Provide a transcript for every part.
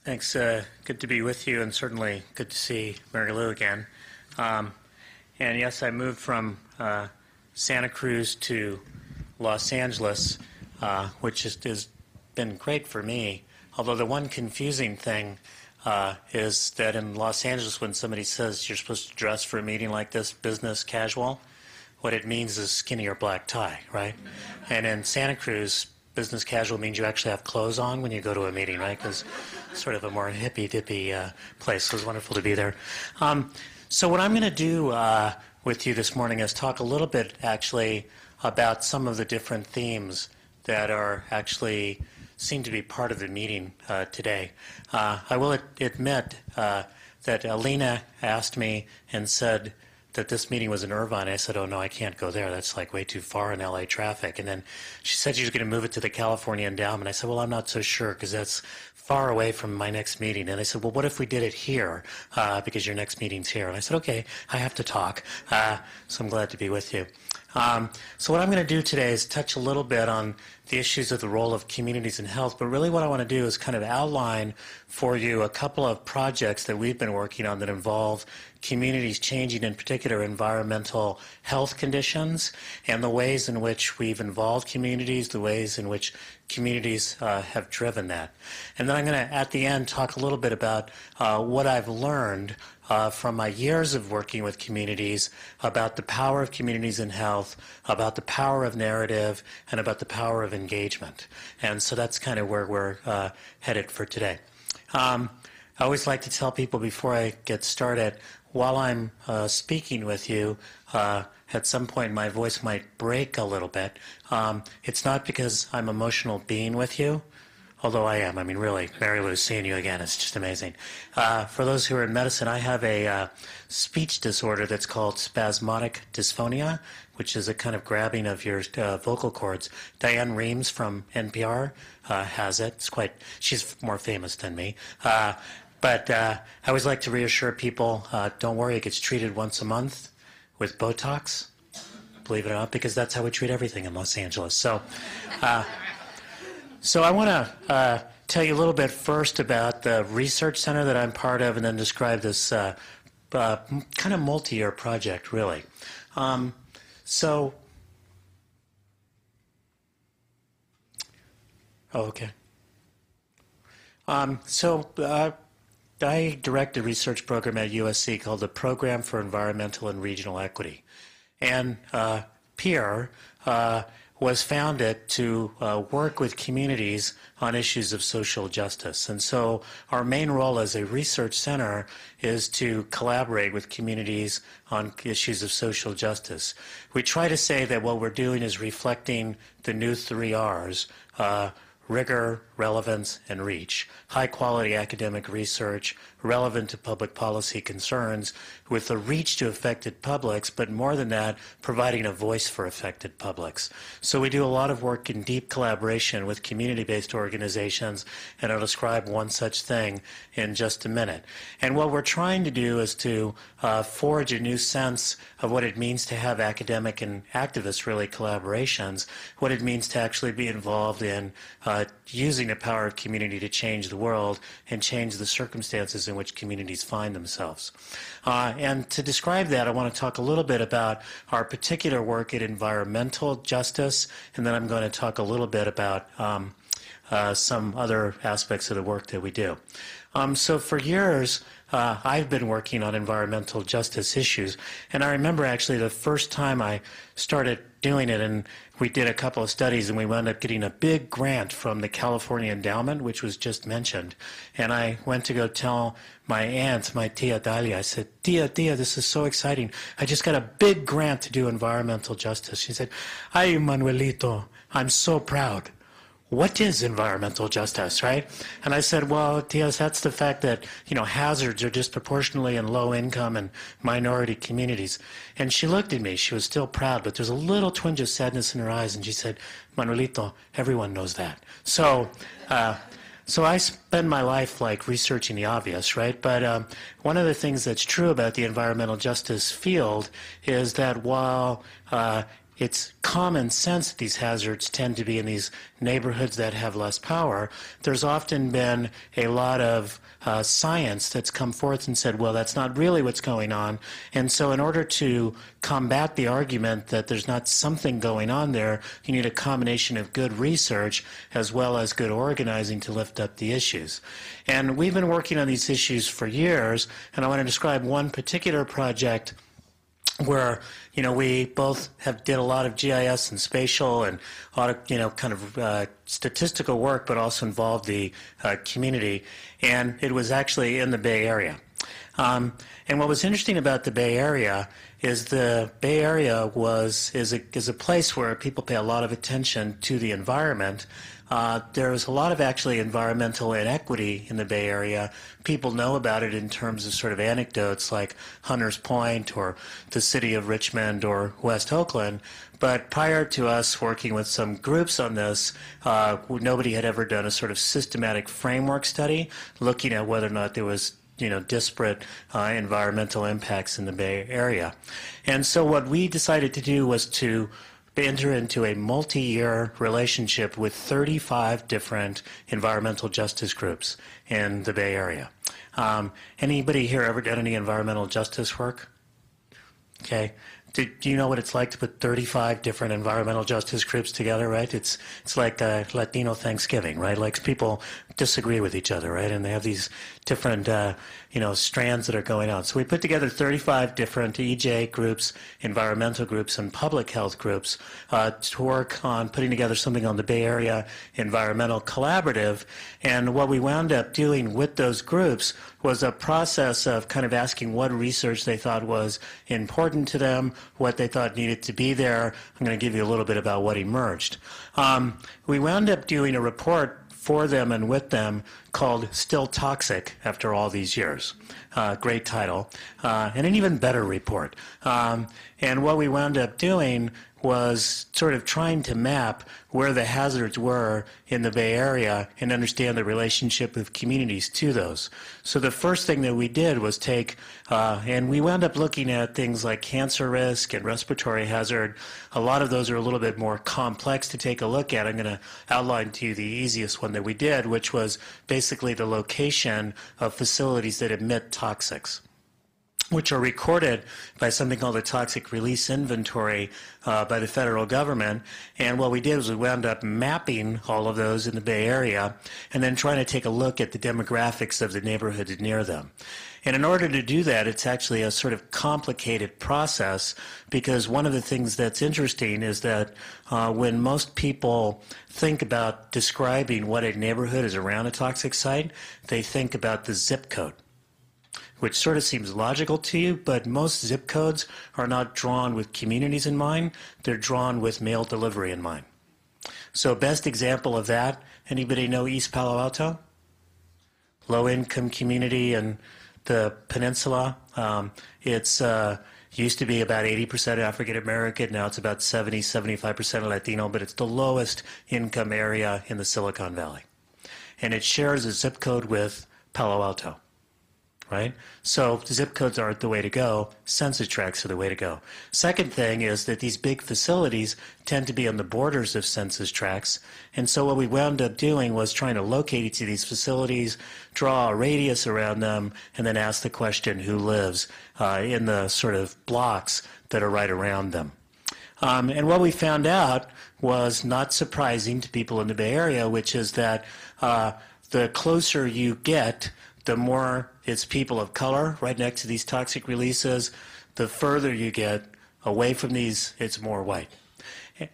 Thanks. Good to be with you, and certainly good to see Mary Lou again. And yes, I moved from Santa Cruz to Los Angeles, which has been great for me. Although the one confusing thing is that in Los Angeles, when somebody says you're supposed to dress for a meeting like this, business casual, what it means is skinny or black tie, right? And in Santa Cruz, business casual means you actually have clothes on when you go to a meeting, right? Because it's sort of a more hippy-dippy place. So it was wonderful to be there. So what I'm going to do with you this morning is talk a little bit, actually, about some of the different themes that are actually seem to be part of the meeting today. I will admit that Alina asked me and said that this meeting was in Irvine. I said, oh, no, I can't go there. That's like way too far in LA traffic. And then she said she was going to move it to the California Endowment. I said, well, I'm not so sure because that's far away from my next meeting. And I said, well, what if we did it here because your next meeting's here? And I said, okay, I have to talk. So I'm glad to be with you. So what I'm going to do today is touch a little bit on the issues of the role of communities in health, but really what I want to do is kind of outline for you a couple of projects that we've been working on that involve communities changing, in particular, environmental health conditions and the ways in which we've involved communities, the ways in which communities have driven that. And then I'm going to, at the end, talk a little bit about what I've learned from my years of working with communities about the power of communities in health, about the power of narrative, and about the power of engagement. And so that's kind of where we're headed for today. I always like to tell people before I get started, while I'm speaking with you, at some point my voice might break a little bit. It's not because I'm emotional being with you, although I am. I mean, really, Mary Lou, seeing you again is just amazing. For those who are in medicine, I have a speech disorder that's called spasmodic dysphonia, which is a kind of grabbing of your vocal cords. Diane Reams from NPR has it. She's more famous than me. But I always like to reassure people, don't worry, it gets treated once a month with Botox, believe it or not, because that's how we treat everything in Los Angeles. So I want to tell you a little bit first about the research center that I'm part of and then describe this kind of multi-year project, really. I direct a research program at USC called the Program for Environmental and Regional Equity. And PEER was founded to work with communities on issues of social justice. And so our main role as a research center is to collaborate with communities on issues of social justice. We try to say that what we're doing is reflecting the new 3 R's, rigor, relevance, and reach. High-quality academic research, relevant to public policy concerns, with a reach to affected publics, but more than that, providing a voice for affected publics. So we do a lot of work in deep collaboration with community-based organizations, and I'll describe one such thing in just a minute. And what we're trying to do is to forge a new sense of what it means to have academic and activist, really, collaborations, what it means to actually be involved in using the power of community to change the world and change the circumstances in which communities find themselves. And to describe that, I want to talk a little bit about our particular work in environmental justice, and then I'm going to talk a little bit about some other aspects of the work that we do. So for years, I've been working on environmental justice issues, and I remember actually the first time I started doing it, and we did a couple of studies, and we wound up getting a big grant from the California Endowment, which was just mentioned. And I went to go tell my aunt, my tia Dalia, I said, Tia, this is so exciting. I just got a big grant to do environmental justice. She said, ay, Manuelito, I'm so proud. What is environmental justice, right? And I said, well, Tias, that's the fact that, hazards are disproportionately in low-income and minority communities. And she looked at me. She was still proud, but there's a little twinge of sadness in her eyes, and she said, Manuelito, everyone knows that. So I spend my life, researching the obvious, right? But one of the things that's true about the environmental justice field is that while it's common sense that these hazards tend to be in these neighborhoods that have less power. There's often been a lot of science that's come forth and said, well, that's not really what's going on. And so in order to combat the argument that there's not something going on there, you need a combination of good research as well as good organizing to lift up the issues. And we've been working on these issues for years, and I want to describe one particular project where, you know, we both did a lot of GIS and spatial and a lot of, you know, kind of statistical work, but also involved the community, and it was actually in the Bay Area. And what was interesting about the Bay Area is the Bay Area is a place where people pay a lot of attention to the environment. There's a lot of actually environmental inequity in the Bay Area. People know about it in terms of sort of anecdotes like Hunters Point or the city of Richmond or West Oakland. But prior to us working with some groups on this, nobody had ever done a sort of systematic framework study looking at whether or not there was, you know, disparate environmental impacts in the Bay Area. And so what we decided to do was to enter into a multi-year relationship with 35 different environmental justice groups in the Bay Area. Anybody here ever done any environmental justice work? Okay. Do you know what it's like to put 35 different environmental justice groups together, right? It's like Latino Thanksgiving, right? Like people disagree with each other, right? And they have these different, you know, strands that are going on. So we put together 35 different EJ groups, environmental groups, and public health groups to work on putting together something on the Bay Area Environmental Collaborative. And what we wound up doing with those groups was a process of kind of asking what research they thought was important to them, what they thought needed to be there. I'm going to give you a little bit about what emerged. We wound up doing a report for them and with them called Still Toxic After All These Years. Great title. And an even better report. And what we wound up doing was sort of trying to map where the hazards were in the Bay Area and understand the relationship of communities to those. So the first thing that we did was take, and we wound up looking at things like cancer risk and respiratory hazard. A lot of those are a little bit more complex to take a look at. I'm going to outline to you the easiest one that we did, which was basically the location of facilities that emit toxics, which are recorded by something called a toxic release inventory by the federal government. And what we did was we wound up mapping all of those in the Bay Area and then trying to take a look at the demographics of the neighborhoods near them. And in order to do that, it's actually a sort of complicated process, because one of the things that's interesting is that when most people think about describing what a neighborhood is around a toxic site, they think about the zip code, which sort of seems logical to you, but most zip codes are not drawn with communities in mind. They're drawn with mail delivery in mind. So best example of that, anybody know East Palo Alto? Low-income community in the peninsula. It's used to be about 80% African-American. Now it's about 75% Latino, but it's the lowest income area in the Silicon Valley. And it shares a zip code with Palo Alto. Right? So zip codes aren't the way to go. Census tracts are the way to go. Second thing is that these big facilities tend to be on the borders of census tracts. And so what we wound up doing was trying to locate each of these facilities, draw a radius around them, and then ask the question who lives in the sort of blocks that are right around them. And what we found out was not surprising to people in the Bay Area, which is that the closer you get, the more it's people of color right next to these toxic releases. The further you get away from these, it's more white.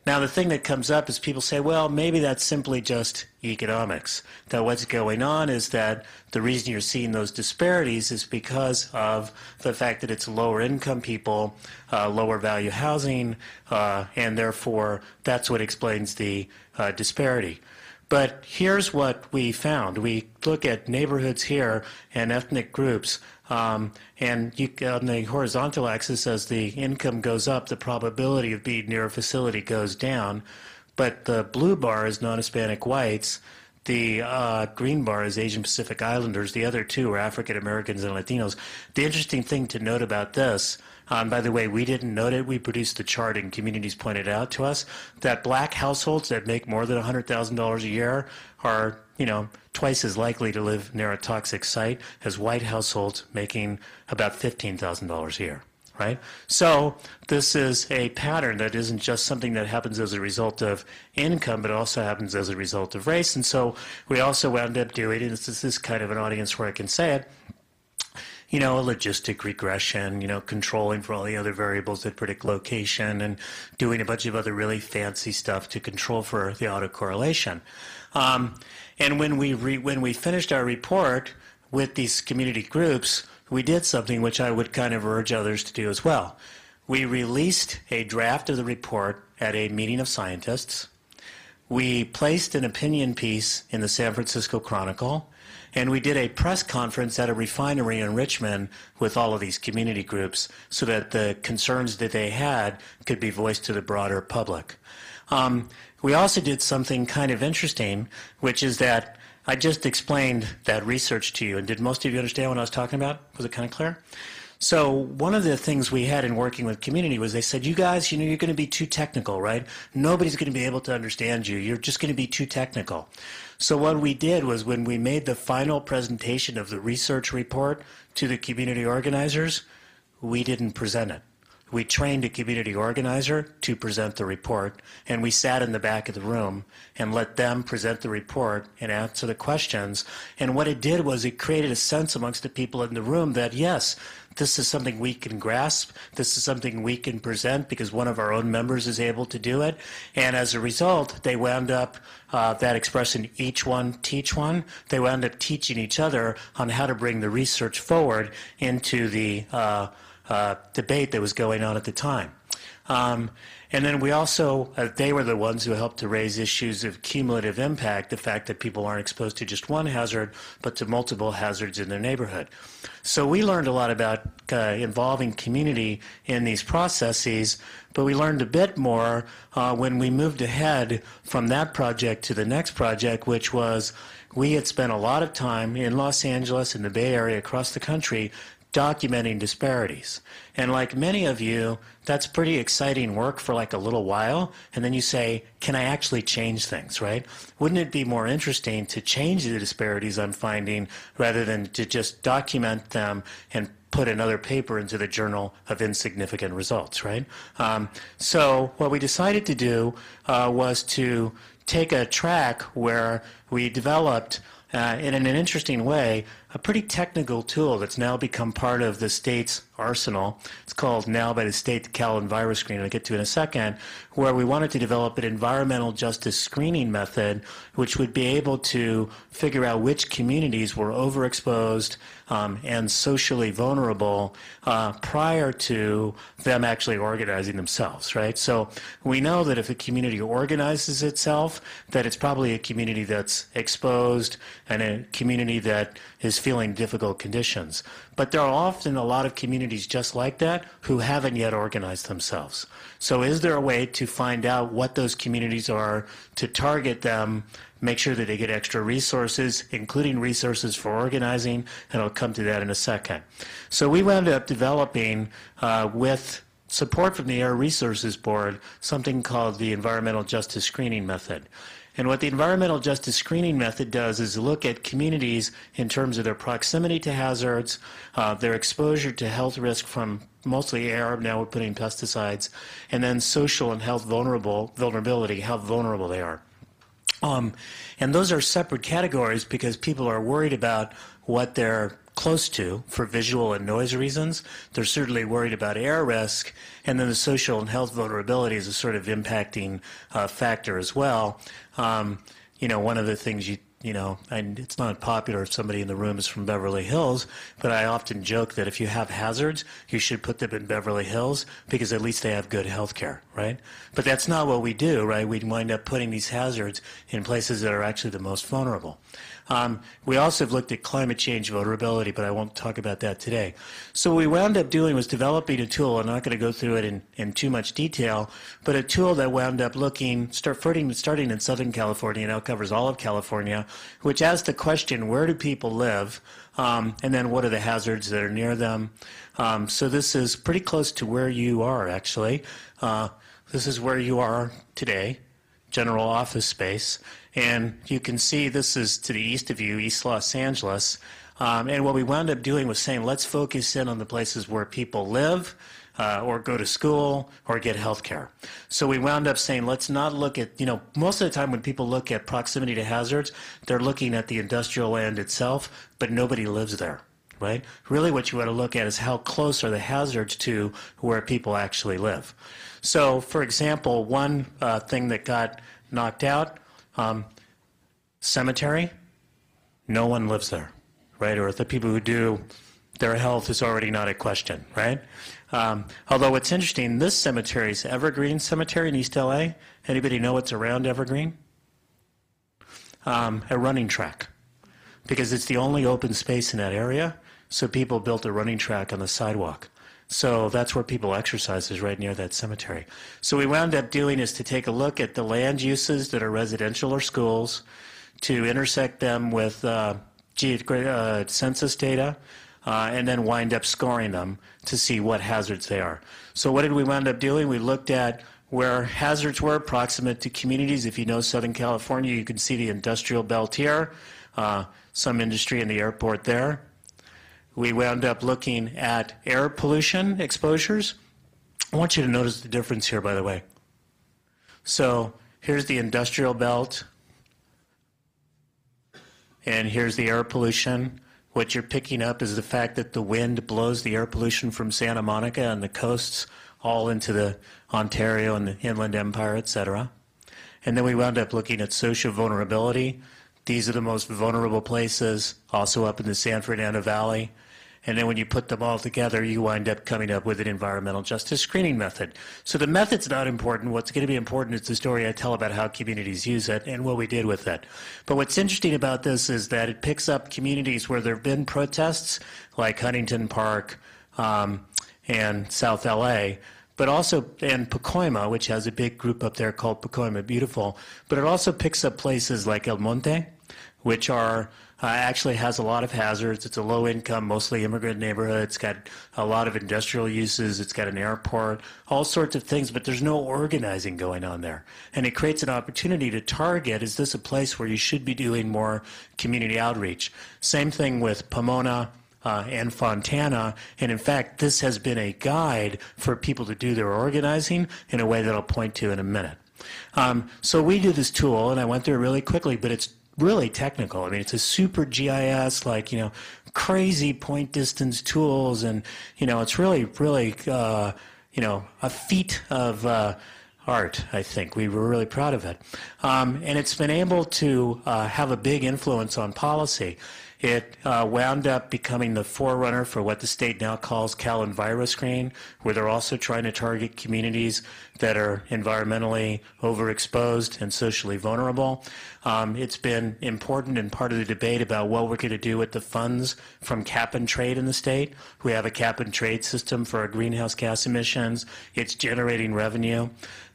Now, the thing that comes up is people say, well, maybe that's simply just economics. That what's going on is that the reason you're seeing those disparities is because of the fact that it's lower income people, lower value housing, and therefore that's what explains the disparity. But here's what we found. We look at neighborhoods here and ethnic groups, and on the horizontal axis, as the income goes up, the probability of being near a facility goes down. But the blue bar is non-Hispanic whites. The green bar is Asian Pacific Islanders. The other two are African Americans and Latinos. The interesting thing to note about this, by the way, we didn't note it. We produced the chart and communities pointed out to us that black households that make more than $100,000 a year are, twice as likely to live near a toxic site as white households making about $15,000 a year. Right? So this is a pattern that isn't just something that happens as a result of income, but it also happens as a result of race. And so we also wound up doing, and this is kind of an audience where I can say it, a logistic regression, controlling for all the other variables that predict location and doing a bunch of other really fancy stuff to control for the autocorrelation. And when we finished our report with these community groups, we did something which I would kind of urge others to do as well. We released a draft of the report at a meeting of scientists. We placed an opinion piece in the San Francisco Chronicle, and we did a press conference at a refinery in Richmond with all of these community groups so that the concerns that they had could be voiced to the broader public. We also did something kind of interesting, which is that I just explained that research to you, and did most of you understand what I was talking about? Was it kind of clear? So one of the things we had in working with community was they said, you guys, you're going to be too technical, right? Nobody's going to be able to understand you. You're just going to be too technical. So what we did was when we made the final presentation of the research report to the community organizers, we didn't present it. We trained a community organizer to present the report, and we sat in the back of the room and let them present the report and answer the questions. And what it did was it created a sense amongst the people in the room that, yes, this is something we can grasp, this is something we can present because one of our own members is able to do it. And as a result, they wound up, that expression, each one, teach one, they wound up teaching each other on how to bring the research forward into the debate that was going on at the time. And then we also, they were the ones who helped to raise issues of cumulative impact, the fact that people aren't exposed to just one hazard, but to multiple hazards in their neighborhood. So we learned a lot about involving community in these processes, but we learned a bit more when we moved ahead from that project to the next project, which was we had spent a lot of time in Los Angeles, in the Bay Area, across the country, documenting disparities. And like many of you, that's pretty exciting work for like a little while, and then you say, can I actually change things, right? Wouldn't it be more interesting to change the disparities I'm finding rather than to just document them and put another paper into the Journal of Insignificant Results, right? So what we decided to do was to take a track where we developed in an interesting way, a pretty technical tool that's now become part of the state's arsenal. It's called now by the state the Callan Virus Screen, I'll get to in a second, where we wanted to develop an environmental justice screening method which would be able to figure out which communities were overexposed and socially vulnerable prior to them actually organizing themselves, right? So we know that if a community organizes itself, that it's probably a community that's exposed and a community that is feeling difficult conditions. But there are often a lot of communities just like that who haven't yet organized themselves. So is there a way to find out what those communities are, to target them, make sure that they get extra resources, including resources for organizing, and I'll come to that in a second. So we wound up developing with support from the Air Resources Board something called the Environmental Justice Screening Method. And what the Environmental Justice Screening Method does is look at communities in terms of their proximity to hazards, their exposure to health risk from mostly air, now we're putting pesticides, and then social and health vulnerability, how vulnerable they are. And those are separate categories because people are worried about what they're close to for visual and noise reasons. They're certainly worried about air risk, and then the social and health vulnerability is a sort of impacting factor as well. One of the things and it's not popular if somebody in the room is from Beverly Hills, but I often joke that if you have hazards, you should put them in Beverly Hills because at least they have good health care, right? But that's not what we do, right? We wind up putting these hazards in places that are actually the most vulnerable. We also have looked at climate change vulnerability, but I won't talk about that today. So what we wound up doing was developing a tool. I'm not going to go through it in too much detail, but a tool that wound up starting in Southern California, now covers all of California, which asks the question, where do people live? And then what are the hazards that are near them? So this is pretty close to where you are, actually. This is where you are today, general office space. And you can see this is to the east of you, East Los Angeles. And what we wound up doing was saying, let's focus in on the places where people live, or go to school, or get health care. So we wound up saying, let's not look at, most of the time when people look at proximity to hazards, they're looking at the industrial land itself, but nobody lives there, right? Really what you want to look at is how close are the hazards to where people actually live. So, for example, one thing that got knocked out, cemetery, no one lives there, right? Or the people who do, their health is already not at question, right? Although what's interesting, this cemetery is Evergreen Cemetery in East LA. Anybody know what's around Evergreen? A running track, because it's the only open space in that area, so people built a running track on the sidewalk. So that's where people exercise, is right near that cemetery. So what we wound up doing is to take a look at the land uses that are residential or schools, to intersect them with census data, and then wind up scoring them to see what hazards they are. So what did we wind up doing? We looked at where hazards were proximate to communities. If you know Southern California, you can see the industrial belt here, some industry in the airport there. We wound up looking at air pollution exposures. I want you to notice the difference here, by the way. So here's the industrial belt, and here's the air pollution. What you're picking up is the fact that the wind blows the air pollution from Santa Monica and the coasts all into the Ontario and the Inland Empire, et cetera. And then we wound up looking at social vulnerability. These are the most vulnerable places, also up in the San Fernando Valley. And then when you put them all together, you wind up coming up with an environmental justice screening method. So the method's not important. What's going to be important is the story I tell about how communities use it and what we did with it. But what's interesting about this is that it picks up communities where there have been protests, like Huntington Park and South LA, but also, and Pacolma, which has a big group up there called Pacolma Beautiful. But it also picks up places like El Monte, which are actually has a lot of hazards. It's a low-income, mostly immigrant neighborhood. It's got a lot of industrial uses. It's got an airport, all sorts of things, but there's no organizing going on there. And it creates an opportunity to target, is this a place where you should be doing more community outreach? Same thing with Pomona and Fontana, and in fact, this has been a guide for people to do their organizing in a way that I'll point to in a minute. So we do this tool, and I went through it really quickly, but it's really technical. I mean, it's a super GIS, crazy point distance tools, and, it's really, a feat of art, I think. We were really proud of it. And it's been able to have a big influence on policy. It wound up becoming the forerunner for what the state now calls Cal EnviroScreen, where they're also trying to target communities that are environmentally overexposed and socially vulnerable. It's been important and part of the debate about what we're going to do with the funds from cap and trade in the state. We have a cap and trade system for our greenhouse gas emissions. It's generating revenue.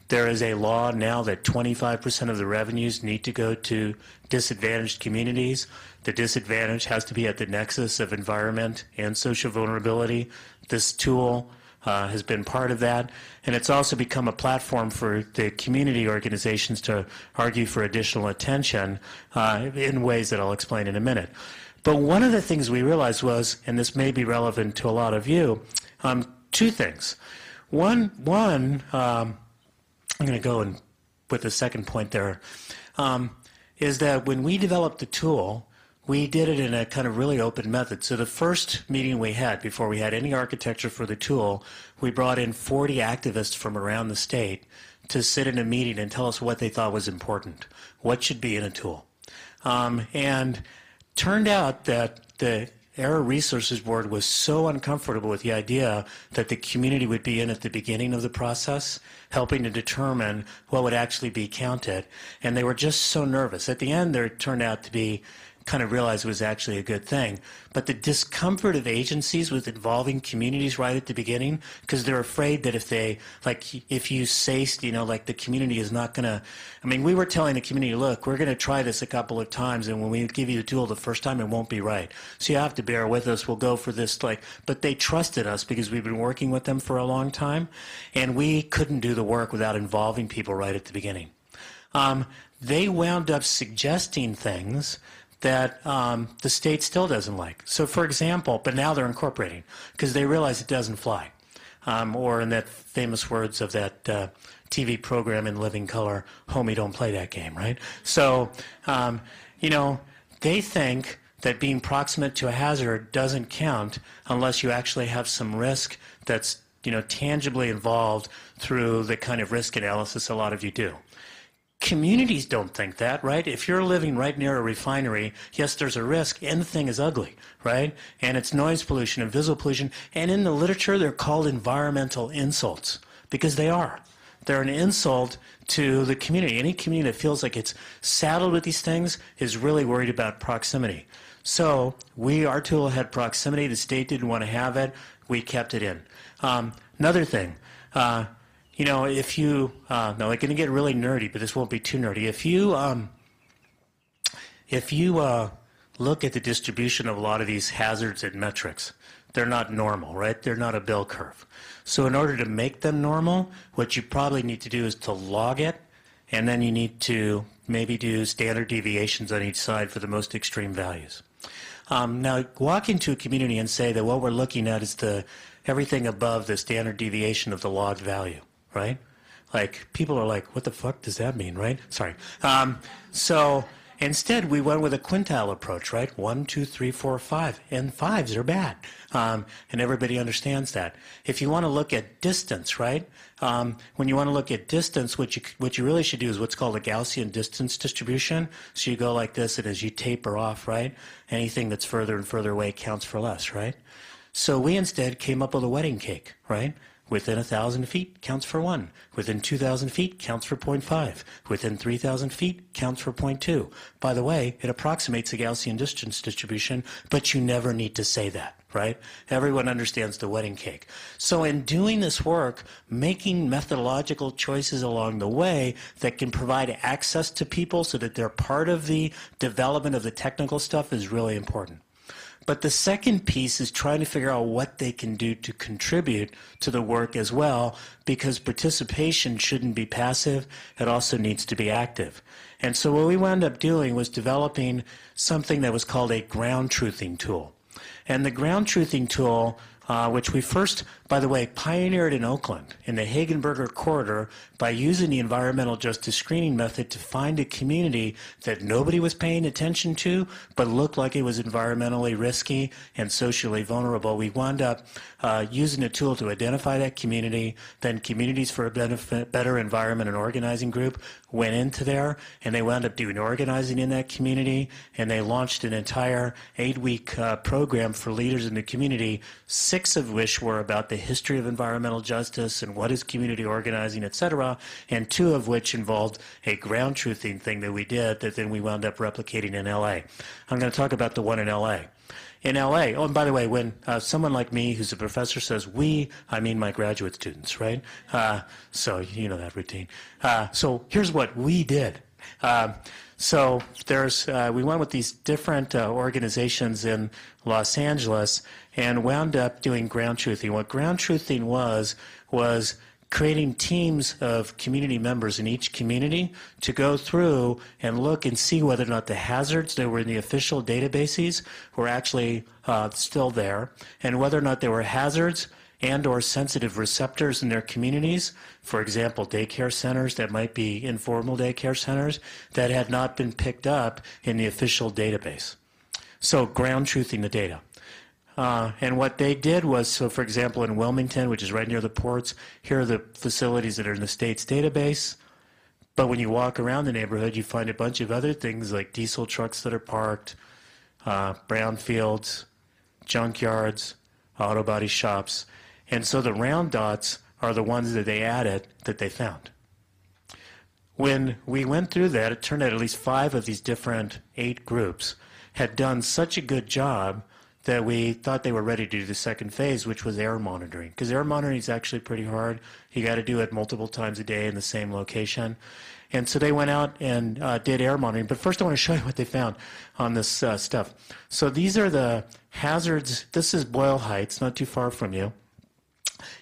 There is a law now that 25% of the revenues need to go to disadvantaged communities. The disadvantage has to be at the nexus of environment and social vulnerability. This tool has been part of that, and it's also become a platform for the community organizations to argue for additional attention in ways that I'll explain in a minute. But one of the things we realized was, and this may be relevant to a lot of you, two things. One, I'm going to go with the second point there, is that when we developed the tool, we did it in a kind of really open method. So the first meeting we had, before we had any architecture for the tool, we brought in 40 activists from around the state to sit in a meeting and tell us what they thought was important, what should be in a tool. And turned out that the Error Resources Board was so uncomfortable with the idea that the community would be in at the beginning of the process, helping to determine what would actually be counted. And they were just so nervous. At the end, there turned out to be kind of realized was actually a good thing. But the discomfort of agencies with involving communities right at the beginning, because they're afraid that if you say, like the community is not going to, we were telling the community, look, we're going to try this a couple of times, and when we give you the tool the first time, it won't be right. So you have to bear with us. We'll go for this, but they trusted us because we've been working with them for a long time, and we couldn't do the work without involving people right at the beginning. They wound up suggesting things that the state still doesn't like. So, for example, but now they're incorporating because they realize it doesn't fly. Or in that famous words of that TV program in Living Color, homie, don't play that game, right? So, they think that being proximate to a hazard doesn't count unless you actually have some risk that's, tangibly involved through the kind of risk analysis a lot of you do. Communities don't think that, right? If you're living right near a refinery, yes, there's a risk, and the thing is ugly, right? And it's noise pollution and visual pollution. And in the literature, they're called environmental insults because they are. They're an insult to the community. Any community that feels like it's saddled with these things is really worried about proximity. So our tool had proximity. The state didn't want to have it. We kept it in. Another thing. If you, now I'm going to get really nerdy, but this won't be too nerdy. If you look at the distribution of a lot of these hazards and metrics, they're not normal, right? They're not a bell curve. So in order to make them normal, what you probably need to do is to log it, and then you need to maybe do standard deviations on each side for the most extreme values. Now, walk into a community and say that what we're looking at is everything above the standard deviation of the logged value. Right? Like, people are like, what the fuck does that mean, right? Sorry. So instead, we went with a quintile approach, right? 1, 2, 3, 4, 5. And 5s are bad. And everybody understands that. If you want to look at distance, right? When you want to look at distance, what you really should do is what's called a Gaussian distance distribution. So you go like this, and as you taper off, right? Anything that's further and further away counts for less, right? So we instead came up with a wedding cake, right? Within 1,000 feet counts for 1. Within 2,000 feet counts for 0.5. Within 3,000 feet counts for 0.2. By the way, it approximates a Gaussian distance distribution, but you never need to say that, right? Everyone understands the wedding cake. So in doing this work, making methodological choices along the way that can provide access to people so that they're part of the development of the technical stuff is really important. But the second piece is trying to figure out what they can do to contribute to the work as well, because participation shouldn't be passive. It also needs to be active. And so what we wound up doing was developing something that was called a ground truthing tool. And the ground truthing tool, which we first, by the way, pioneered in Oakland in the Hagenberger corridor by using the environmental justice screening method to find a community that nobody was paying attention to but looked like it was environmentally risky and socially vulnerable. We wound up using a tool to identify that community. Then Communities for a Better Environment and Organizing Group went into there, and they wound up doing organizing in that community, and they launched an entire 8-week program for leaders in the community, 6 of which were about the history of environmental justice and what is community organizing, etc., and 2 of which involved a ground truthing thing that we did that then we wound up replicating in LA. I'm going to talk about the one in LA. In LA, oh, and by the way, when someone like me who's a professor says we, I mean my graduate students, right? So you know that routine. So here's what we did. So we went with these different organizations in Los Angeles and wound up doing ground truthing. What ground truthing was creating teams of community members in each community to go through and look and see whether or not the hazards that were in the official databases were actually still there, and whether or not there were hazards and or sensitive receptors in their communities, for example, daycare centers that might be informal daycare centers that had not been picked up in the official database. So ground truthing the data. And what they did was, so for example, in Wilmington, which is right near the ports, here are the facilities that are in the state's database. But when you walk around the neighborhood, you find a bunch of other things like diesel trucks that are parked, brownfields, junkyards, auto body shops. And so the round dots are the ones that they added that they found. When we went through that, it turned out at least 5 of these different 8 groups had done such a good job that we thought they were ready to do the second phase, which was air monitoring. Because air monitoring is actually pretty hard. You got to do it multiple times a day in the same location. And so they went out and did air monitoring. But first I want to show you what they found on this stuff. So these are the hazards. This is Boyle Heights, not too far from you.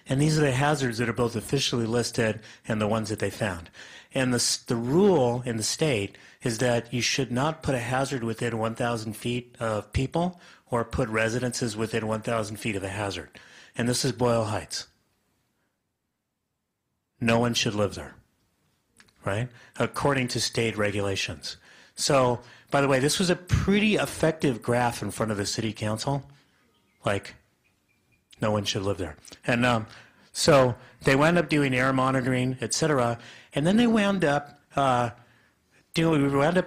And these are the hazards that are both officially listed and the ones that they found. And the rule in the state is that you should not put a hazard within 1,000 feet of people or put residences within 1,000 feet of a hazard. And this is Boyle Heights. No one should live there, right? According to state regulations. So, by the way, this was a pretty effective graph in front of the city council. Like, no one should live there. And so they wound up doing air monitoring, et cetera, and then they wound up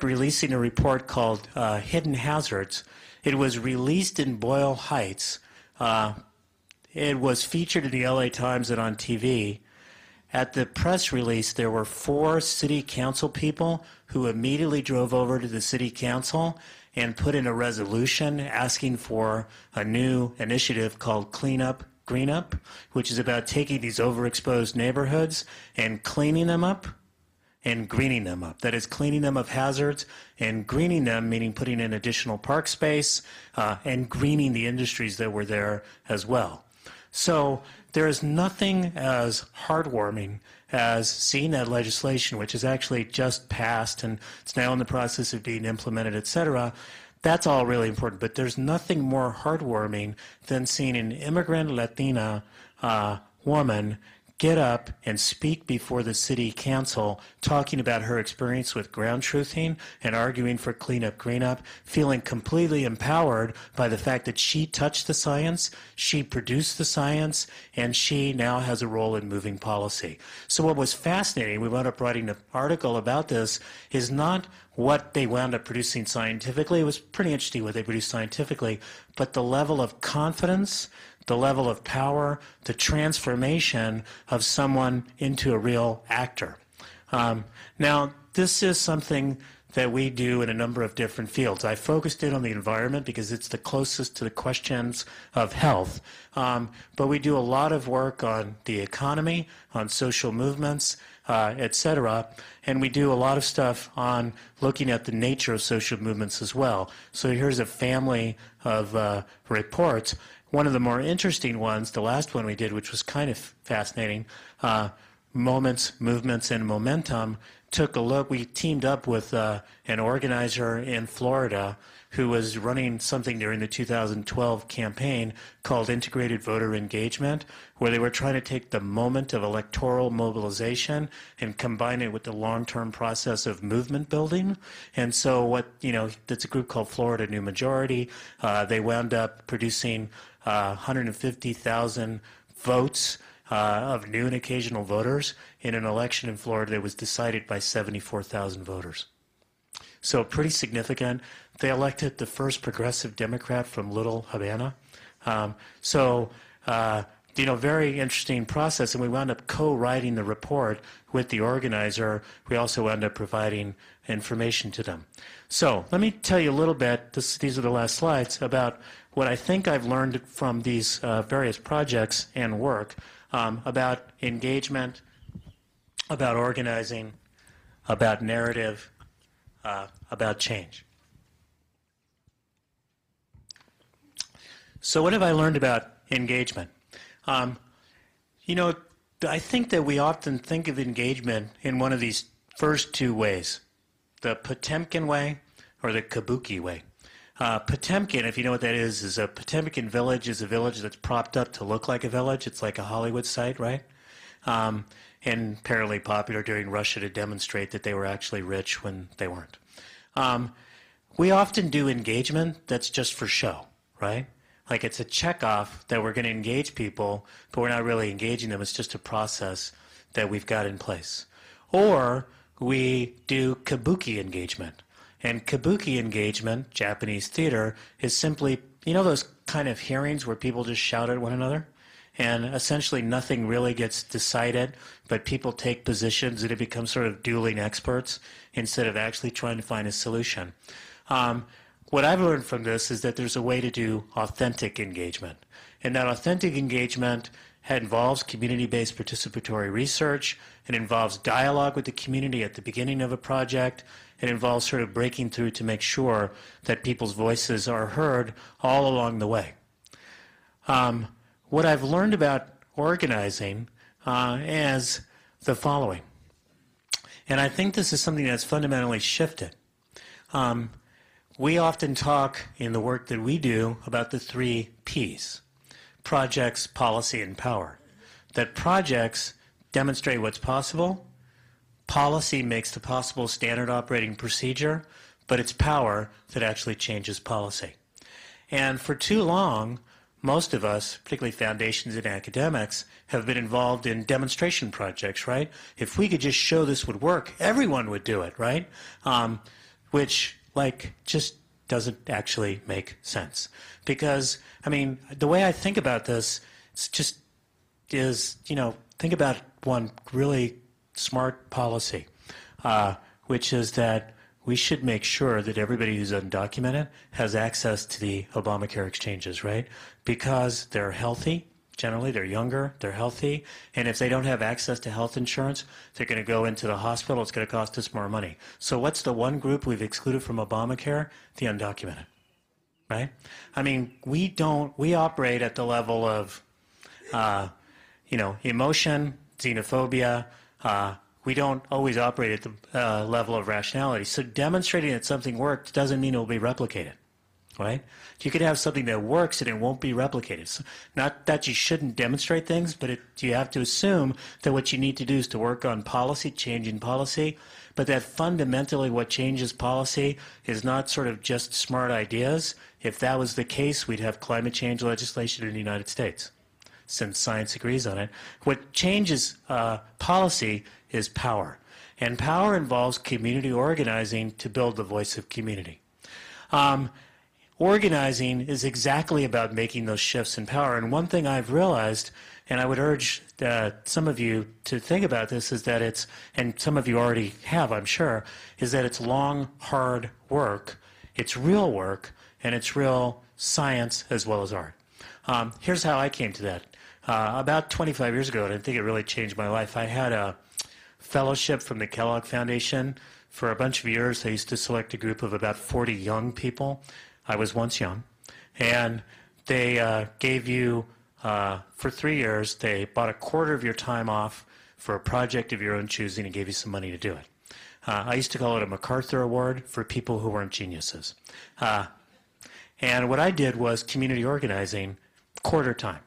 releasing a report called Hidden Hazards. It was released in Boyle Heights. It was featured in the LA Times and on TV. At the press release, there were 4 city council people who immediately drove over to the city council and put in a resolution asking for a new initiative called Clean Up, Green Up, which is about taking these overexposed neighborhoods and cleaning them up and greening them up. That is, cleaning them of hazards and greening them, meaning putting in additional park space and greening the industries that were there as well. So there is nothing as heartwarming as seeing that legislation, which is actually just passed and it's now in the process of being implemented, et cetera. That's all really important. But there's nothing more heartwarming than seeing an immigrant Latina woman get up and speak before the city council talking about her experience with ground truthing and arguing for clean up, green up, feeling completely empowered by the fact that she touched the science, she produced the science, and she now has a role in moving policy. So what was fascinating, we wound up writing an article about this, is not what they wound up producing scientifically. It was pretty interesting what they produced scientifically, but the level of confidence, the level of power, the transformation of someone into a real actor. Now, this is something that we do in a number of different fields. I focused in on the environment because it's the closest to the questions of health. But we do a lot of work on the economy, on social movements, et cetera. And we do a lot of stuff on looking at the nature of social movements as well. So here's a family of reports. One of the more interesting ones, the last one we did, which was kind of fascinating, Moments, Movements, and Momentum, took a look. We teamed up with an organizer in Florida who was running something during the 2012 campaign called Integrated Voter Engagement, where they were trying to take the moment of electoral mobilization and combine it with the long-term process of movement building. And so that's a group called Florida New Majority. They wound up producing 150,000 votes of new and occasional voters in an election in Florida that was decided by 74,000 voters. So pretty significant. They elected the first progressive Democrat from Little Havana. Very interesting process, and we wound up co-writing the report with the organizer. We also wound up providing information to them. So let me tell you a little bit, these are the last slides, about what I think I've learned from these various projects and work about engagement, about organizing, about narrative, about change. So what have I learned about engagement? I think that we often think of engagement in one of these first 2 ways, the Potemkin way or the Kabuki way. Potemkin, if you know what that is a Potemkin village is a village that's propped up to look like a village. It's like a Hollywood site, right? And apparently popular during Russia to demonstrate that they were actually rich when they weren't. We often do engagement that's just for show, right? Like it's a checkoff that we're going to engage people, but we're not really engaging them. It's just a process that we've got in place. Or we do kabuki engagement. And kabuki engagement, Japanese theater, is simply, those kind of hearings where people just shout at one another? And essentially nothing really gets decided, but people take positions and it becomes sort of dueling experts instead of actually trying to find a solution. what I've learned from this is that there's a way to do authentic engagement. And that authentic engagement involves community-based participatory research. It involves dialogue with the community at the beginning of a project. It involves sort of breaking through to make sure that people's voices are heard all along the way. What I've learned about organizing is the following. And I think this is something that's fundamentally shifted. We often talk in the work that we do about the 3 Ps: projects, policy, and power. That projects demonstrate what's possible, policy makes the possible standard operating procedure, but it's power that actually changes policy. And for too long, most of us, particularly foundations and academics, have been involved in demonstration projects, right? If we could just show this would work, everyone would do it, right? Which, just doesn't actually make sense. Because, I mean, the way I think about this is, think about one really smart policy, which is that we should make sure that everybody who's undocumented has access to the Obamacare exchanges, right? Because they're healthy. Generally, they're younger, they're healthy, and if they don't have access to health insurance, they're going to go into the hospital. It's going to cost us more money. So what's the one group we've excluded from Obamacare? The undocumented, right? I mean, we operate at the level of, emotion, xenophobia. We don't always operate at the level of rationality. So demonstrating that something worked doesn't mean it will be replicated, right? You could have something that works and it won't be replicated. So not that you shouldn't demonstrate things, but you have to assume that what you need to do is to work on policy, changing policy, but that fundamentally what changes policy is not sort of just smart ideas. If that was the case, we'd have climate change legislation in the United States, since science agrees on it. What changes policy is power. And power involves community organizing to build the voice of community. Organizing is exactly about making those shifts in power. And one thing I've realized, and I would urge some of you to think about this, is that it's, and some of you already have, I'm sure, is that it's long, hard work, it's real work, and it's real science as well as art. Here's how I came to that. About 25 years ago, and I think it really changed my life, I had a fellowship from the Kellogg Foundation. For a bunch of years, they used to select a group of about 40 young people. I was once young. And they gave you, for 3 years, they bought a quarter of your time off for a project of your own choosing and gave you some money to do it. I used to call it a MacArthur Award for people who weren't geniuses. And what I did was community organizing, quarter time.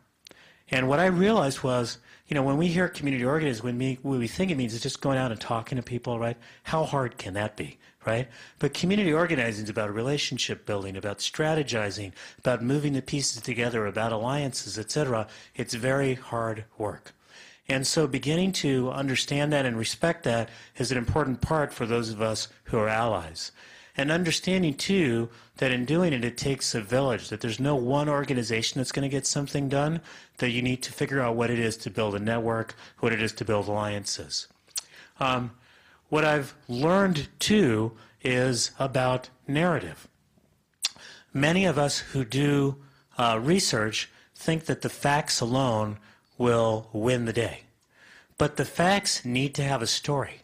And what I realized was, when we hear community organizing, when we think it means it's just going out and talking to people, right? How hard can that be, right? But community organizing is about relationship building, about strategizing, about moving the pieces together, about alliances, etc. It's very hard work. And so beginning to understand that and respect that is an important part for those of us who are allies. And understanding, too, that in doing it, it takes a village, that there's no one organization that's going to get something done, that you need to figure out what it is to build a network, what it is to build alliances. What I've learned, too, is about narrative. Many of us who do research think that the facts alone will win the day. But the facts need to have a story.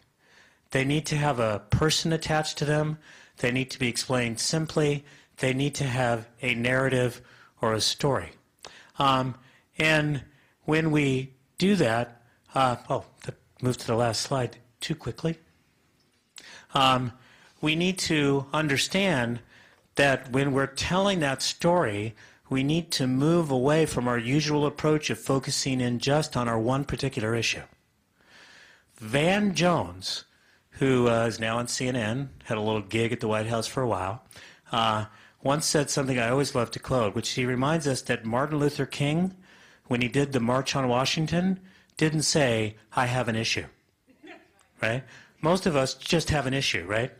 They need to have a person attached to them. They need to be explained simply. They need to have a narrative or a story. And when we do that, move to the last slide too quickly. We need to understand that when we're telling that story, we need to move away from our usual approach of focusing in just on our one particular issue. Van Jones, who is now on CNN, had a little gig at the White House for a while, once said something I always love to quote, which he reminds us that Martin Luther King, when he did the March on Washington, didn't say, "I have an issue," right? Most of us just have an issue, right?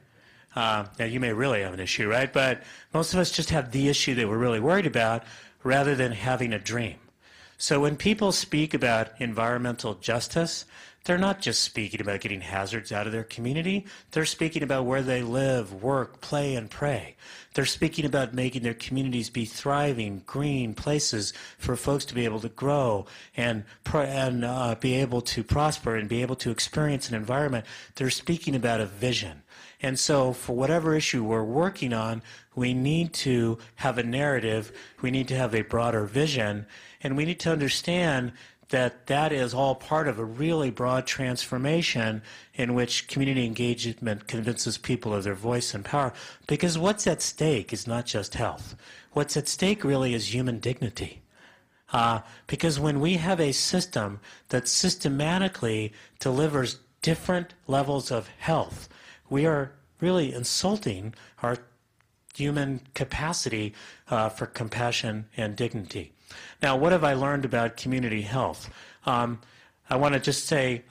Now, you may really have an issue, right? But most of us just have the issue that we're really worried about rather than having a dream. So when people speak about environmental justice, they're not just speaking about getting hazards out of their community. They're speaking about where they live, work, play, and pray. They're speaking about making their communities be thriving, green places for folks to be able to grow and be able to prosper and be able to experience an environment. They're speaking about a vision. And so for whatever issue we're working on, we need to have a narrative, we need to have a broader vision, and we need to understand that that is all part of a really broad transformation in which community engagement convinces people of their voice and power. Because what's at stake is not just health. What's at stake really is human dignity. Because when we have a system that systematically delivers different levels of health, we are really insulting our human capacity for compassion and dignity. Now, what have I learned about community health? I want to just say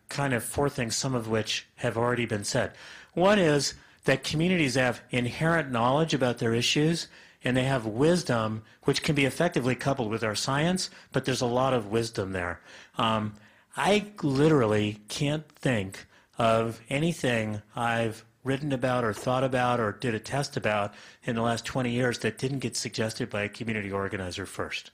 kind of four things, some of which have already been said. One is that communities have inherent knowledge about their issues, and they have wisdom, which can be effectively coupled with our science, but there's a lot of wisdom there. I literally can't think of anything I've written about or thought about or did a test about in the last 20 years that didn't get suggested by a community organizer first.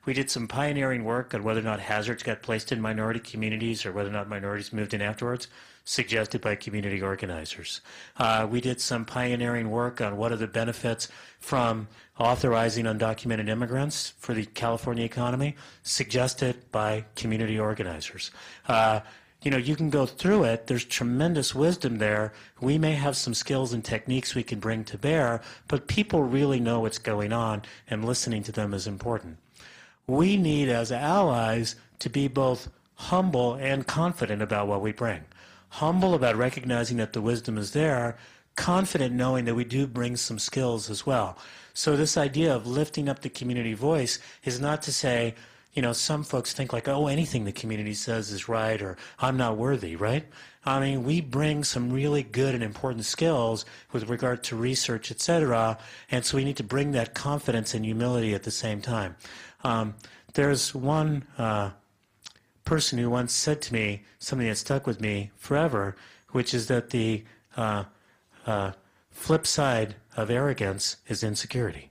We did some pioneering work on whether or not hazards got placed in minority communities or whether or not minorities moved in afterwards, suggested by community organizers. We did some pioneering work on what are the benefits from authorizing undocumented immigrants for the California economy, suggested by community organizers. You know, you can go through it. There's tremendous wisdom there. We may have some skills and techniques we can bring to bear, but people really know what's going on, and listening to them is important. We need, as allies, to be both humble and confident about what we bring. Humble about recognizing that the wisdom is there, confident knowing that we do bring some skills as well. So this idea of lifting up the community voice is not to say, you know, some folks think like, oh, anything the community says is right, or I'm not worthy, right? I mean, we bring some really good and important skills with regard to research, et cetera, and so we need to bring that confidence and humility at the same time. There's one person who once said to me something that stuck with me forever, which is that the flip side of arrogance is insecurity.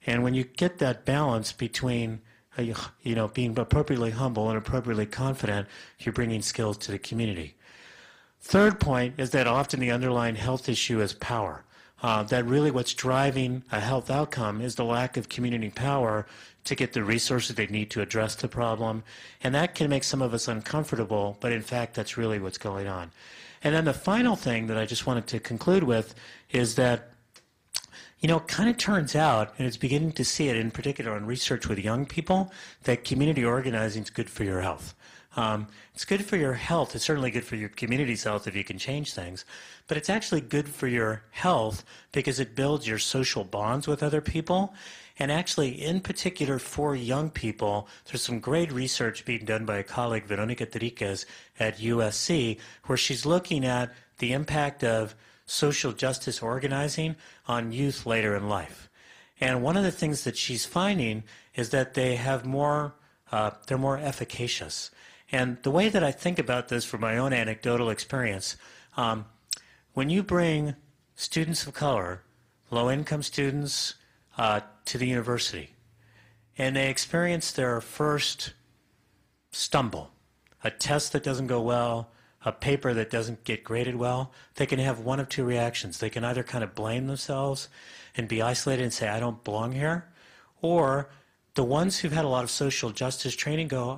And when you get that balance between you know, being appropriately humble and appropriately confident, you're bringing skills to the community. Third point is that often the underlying health issue is power. That really what's driving a health outcome is the lack of community power to get the resources they need to address the problem. And that can make some of us uncomfortable, but in fact, that's really what's going on. And then the final thing that I just wanted to conclude with is that, you know, it kind of turns out, and it's beginning to see it in particular on research with young people, that community organizing is good for your health. It's good for your health. It's certainly good for your community's health if you can change things. But it's actually good for your health because it builds your social bonds with other people. And actually, in particular for young people, there's some great research being done by a colleague, Veronica Tariquez, at USC, where she's looking at the impact of social justice organizing on youth later in life. And one of the things that she's finding is that they have more, they're more efficacious. And the way that I think about this from my own anecdotal experience, when you bring students of color, low-income students, to the university, and they experience their first stumble, a test that doesn't go well, a paper that doesn't get graded well, they can have one of two reactions. They can either kind of blame themselves and be isolated and say, I don't belong here, or the ones who've had a lot of social justice training go,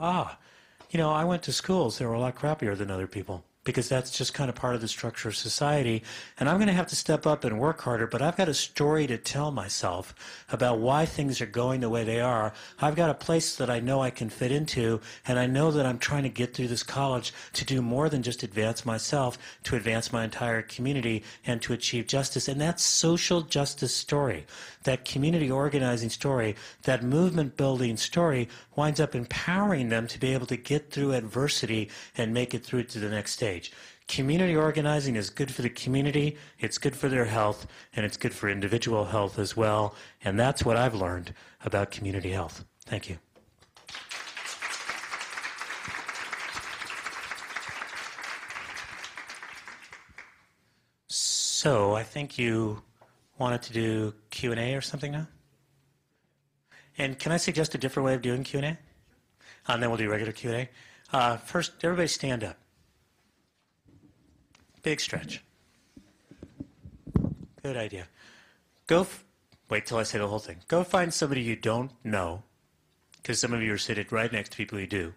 you know, I went to schools that were a lot crappier than other people, because that's just kind of part of the structure of society, and I'm going to have to step up and work harder, but I've got a story to tell myself about why things are going the way they are. I've got a place that I know I can fit into, and I know that I'm trying to get through this college to do more than just advance myself, to advance my entire community and to achieve justice. And that social justice story, that community organizing story, that movement building story winds up empowering them to be able to get through adversity and make it through to the next stage. Community organizing is good for the community, it's good for their health, and it's good for individual health as well. And that's what I've learned about community health. Thank you. So I think you wanted to do Q&A or something now? And can I suggest a different way of doing Q&A? And then we'll do regular Q&A. First, everybody stand up. Big stretch. Good idea. Wait till I say the whole thing. Go find somebody you don't know, because some of you are sitting right next to people you do,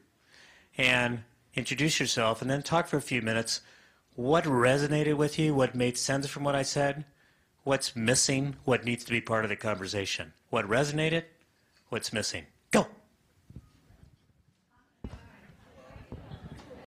and introduce yourself, and then talk for a few minutes. What resonated with you? What made sense from what I said? What's missing? What needs to be part of the conversation? What resonated? What's missing?